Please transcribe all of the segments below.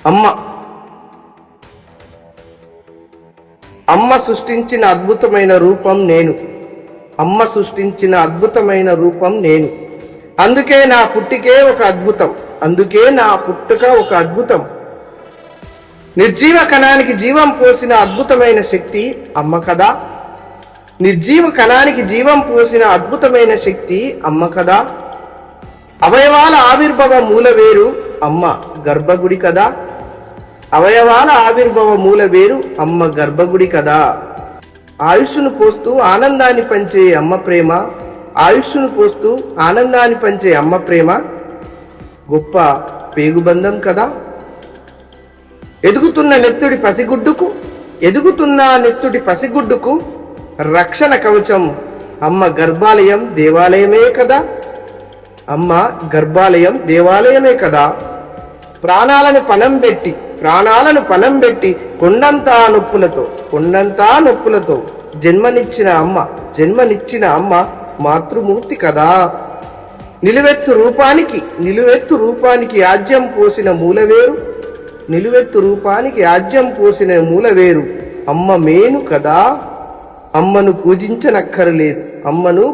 అమ్మ అమ్మ సృష్టించిన అద్భుతమైన రూపం నేను. అమ్మ సృష్టించిన అద్భుతమైన రూపం నేను. అందుకే నా పుట్టికే ఒక అద్భుతం. అందుకే నా పుట్టుక ఒక అద్భుతం. నిర్జీవ కణానికి జీవం పోసిన అద్భుతమైన శక్తి అమ్మ కదా. నిర్జీవ కణానికి జీవం పోసిన అద్భుతమైన శక్తి అమ్మ కదా. అవయవాల ఆవిర్భవ మూల వేరు అమ్మ గర్భగుడి కదా. అవయవాల ఆవిర్భవ మూల వేరు అమ్మ గర్భగుడి కదా. ఆయుష్ను పోస్తూ ఆనందాన్ని పంచే అమ్మ ప్రేమ, ఆయుష్ను పోస్తూ ఆనందాన్ని పంచే అమ్మ ప్రేమ గొప్ప పేగుబంధం కదా. ఎదుగుతున్న నెత్తుడి పసిగుడ్డుకు రక్షణ కవచం అమ్మ గర్భాలయం దేవాలయమే కదా. అమ్మ గర్భాలయం దేవాలయమే కదా. ప్రాణాలను పణం పెట్టి కొండంతా నొప్పులతో జన్మనిచ్చిన అమ్మ మాతృమూర్తి కదా. నిలువెత్తు రూపానికి ఆజ్యం పోసిన మూలవేరు అమ్మ మేను కదా. అమ్మను పూజించనక్కరలేదు, అమ్మను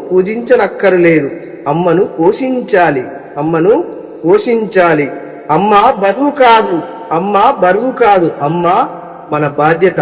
పోషించాలి. అమ్మ బరువు కాదు, అమ్మ మన బాధ్యత.